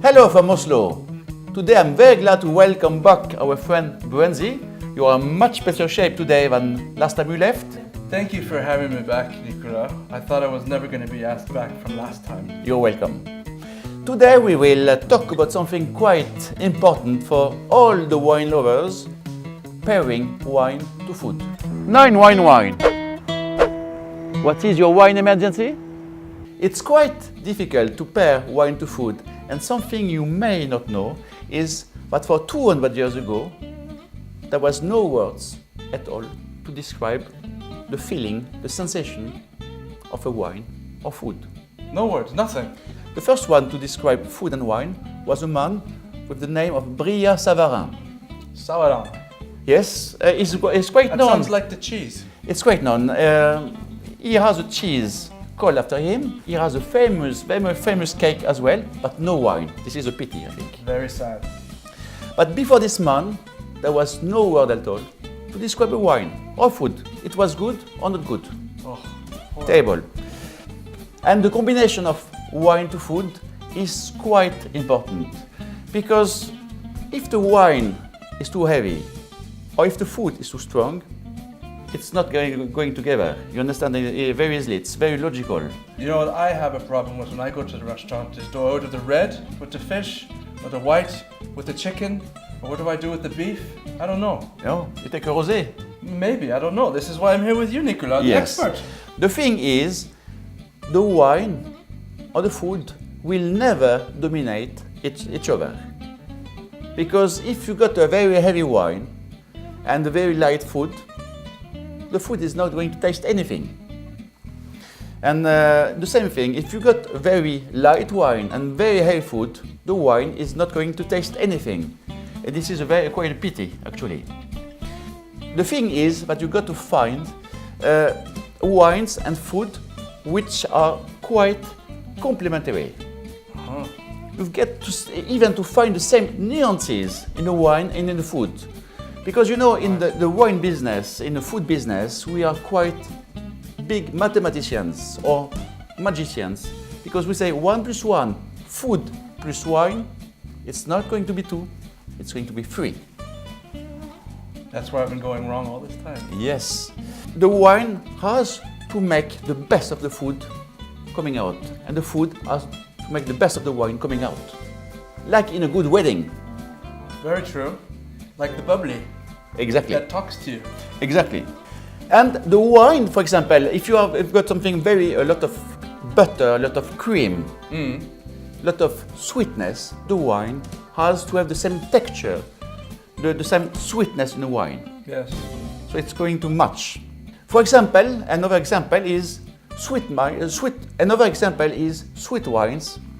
Hello from Oslo. Today I'm very glad to welcome back our friend Bergen. You are in much better shape today than last time you left. Thank you for having me back, Nicola. I thought I was never going to be asked back from last time. You're welcome. Today we will talk about something quite important for all the wine lovers: pairing wine to food. 9 wine. What is your wine emergency? It's quite difficult to pair wine to food, and something you may not know is that for 200 years ago there was no words at all to describe the feeling, the sensation of a wine or food. No words, nothing. The first one to describe food and wine was a man with the name of Brillat-Savarin. Savarin. Yes, it's quite That known. sounds like the cheese. It's quite known. He has a cheese called after him. He has a very famous cake as well, but no wine. This is a pity, I think. Very sad. But before this man, there was no word at all to describe a wine or food. It was good or not good. Oh, Terrible. And the combination of wine to food is quite important, because if the wine is too heavy or if the food is too strong, it's not going together. You understand it very easily. It's very logical. You know what I have a problem with when I go to the restaurant is, do I order the red with the fish, or the white with the chicken, or what do I do with the beef? I don't know. No, you take a rosé. Maybe, I don't know. This is why I'm here with you, Nicola, the expert. The thing is, the wine or the food will never dominate each other. Because if you got a very heavy wine and a very light food, the food is not going to taste anything. And the same thing, if you got very light wine and very heavy food, the wine is not going to taste anything. And this is quite a pity, actually. The thing is that you got to find wines and food which are quite complementary. You get to even to find the same nuances in the wine and in the food. Because you know, in the wine business, in the food business, we are quite big mathematicians or magicians, because we say 1 + 1, food plus wine, it's not going to be 2, it's going to be 3. That's where I've been going wrong all this time. Yes. The wine has to make the best of the food coming out, and the food has to make the best of the wine coming out. Like in a good wedding. Very true. Like the bubbly. Exactly. That talks to you. Exactly. And the wine, for example, if you've got something a lot of butter, a lot of cream, a lot of sweetness, the wine has to have the same texture, the same sweetness in the wine. Yes. So it's going to match. For example, another example is sweet wines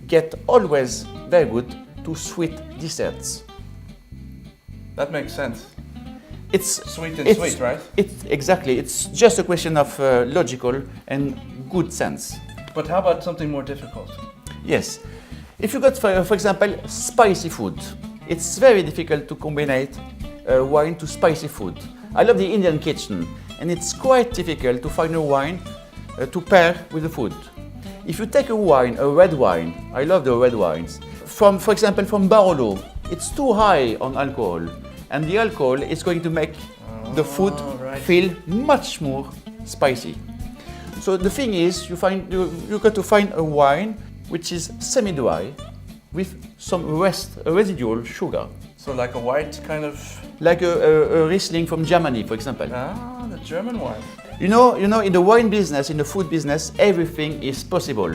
get always very good to sweet desserts. That makes sense. It's Sweet and sweet, right? Exactly. It's just a question of logical and good sense. But how about something more difficult? Yes. If you got, for example, spicy food, it's very difficult to combine wine to spicy food. I love the Indian kitchen, and it's quite difficult to find a wine to pair with the food. If you take a red wine, I love the red wines, for example, from Bordeaux, it's too high on alcohol, and the alcohol is going to make the food feel much more spicy. So the thing is, you got to find a wine which is semi-dry with some residual sugar. So like a white kind of... Like a Riesling from Germany, for example. Ah, the German wine. You know, in the wine business, in the food business, everything is possible.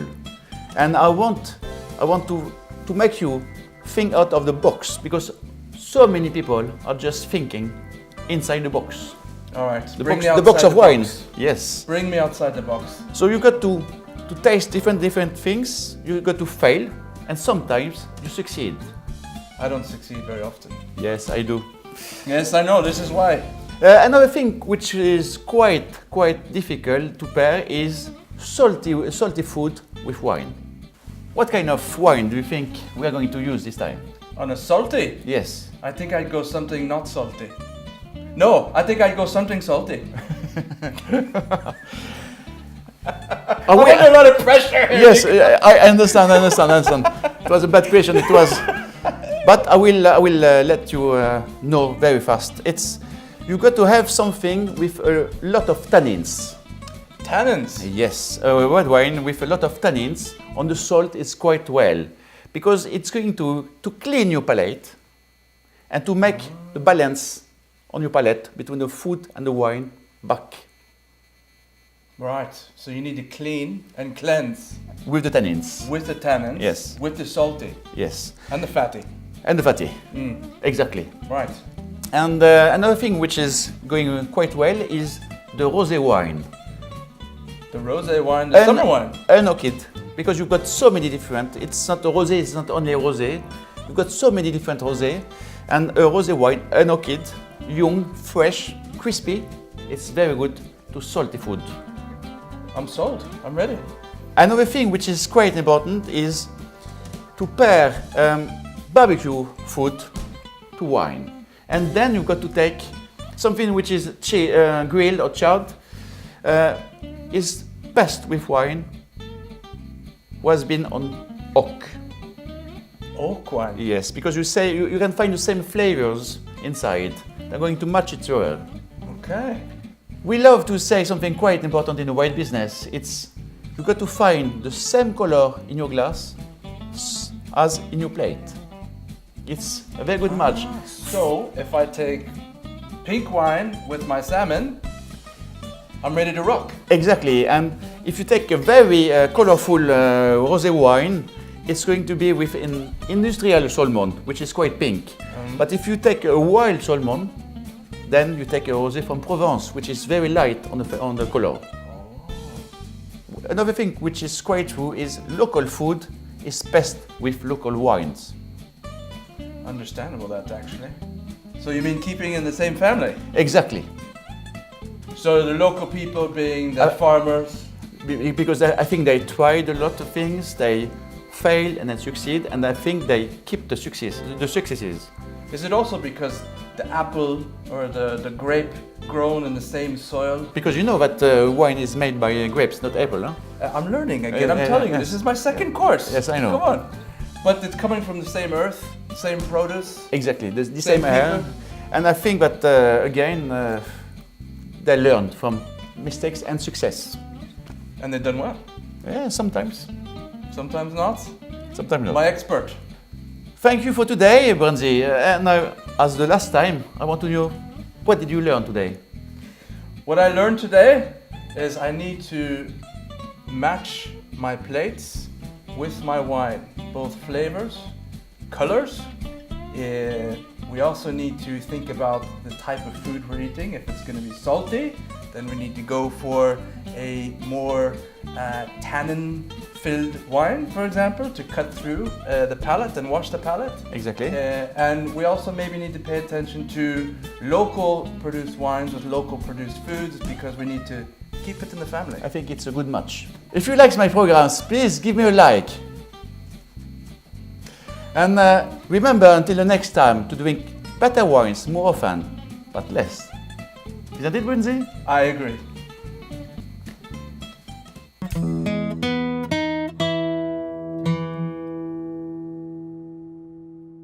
And I want to make you think out of the box, because so many people are just thinking inside the box. All right, The box of wine. Yes. Bring me outside the box. So you got to taste different things. You got to fail, and sometimes you succeed. I don't succeed very often. Yes, I do. Yes, I know. This is why. Another thing which is quite difficult to pair is salty food with wine. What kind of wine do you think we are going to use this time? On a salty? Yes. I think I'd go something not salty. No, I think I'd go something salty. I'm under a lot of pressure here. Yes, I understand. was a bad question. It was, but I will let you know very fast. You got to have something with a lot of tannins. Tannins? Yes, a red wine with a lot of tannins on the salt is quite well, because it's going to clean your palate and to make the balance on your palate between the food and the wine back. Right, so you need to clean and cleanse. With the tannins. With the tannins? Yes. With the salty? Yes. And the fatty? And the fatty. Exactly. Right. And another thing which is going quite well is the rosé wine. The rosé wine, the summer wine? An orchid, because you've got so many different, it's not a rosé, it's not only a rosé, you've got so many different rosé, and a rosé wine, an orchid, young, fresh, crispy, it's very good to salty food. I'm sold, I'm ready. Another thing which is quite important is to pair barbecue food to wine. And then you've got to take something which is grilled or charred, is best with wine, was been on oak. Oak wine? Yes, because you can find the same flavors inside. They're going to match each other. Okay. We love to say something quite important in the wine business. You got to find the same color in your glass as in your plate. It's a very good match. So, if I take pink wine with my salmon, I'm ready to rock. Exactly, and if you take a very colorful rosé wine, it's going to be with an industrial salmon, which is quite pink. But if you take a wild salmon, then you take a rosé from Provence, which is very light on the color. Another thing which is quite true is local food is best with local wines. Understandable that, actually. So you mean keeping in the same family? Exactly. So the local people being the farmers? Because I think they tried a lot of things, they fail and then succeed, and I think they keep the successes. Is it also because the apple or the grape grown in the same soil? Because you know that wine is made by grapes, not apple, huh? I'm learning again, I'm telling you, this is my second course. Yes, I know. Come on. But it's coming from the same earth, same produce? Exactly, the same air. And I think that, again, they learned from mistakes and success. And they've done well? Yeah, sometimes. Sometimes not? Sometimes not. My expert. Thank you for today, Bronzy. And now, as the last time, I want to know, what did you learn today? What I learned today is I need to match my plates with my wine, both flavors, colors. We also need to think about the type of food we're eating. If it's going to be salty, then we need to go for a more tannin-filled wine, for example, to cut through the palate and wash the palate. Exactly. And we also maybe need to pay attention to local produced wines with local produced foods, because we need to keep it in the family. I think it's a good match. If you like my programs, please give me a like. And remember, until the next time, to drink better wines more often, but less. Isn't it, Bronzy? I agree.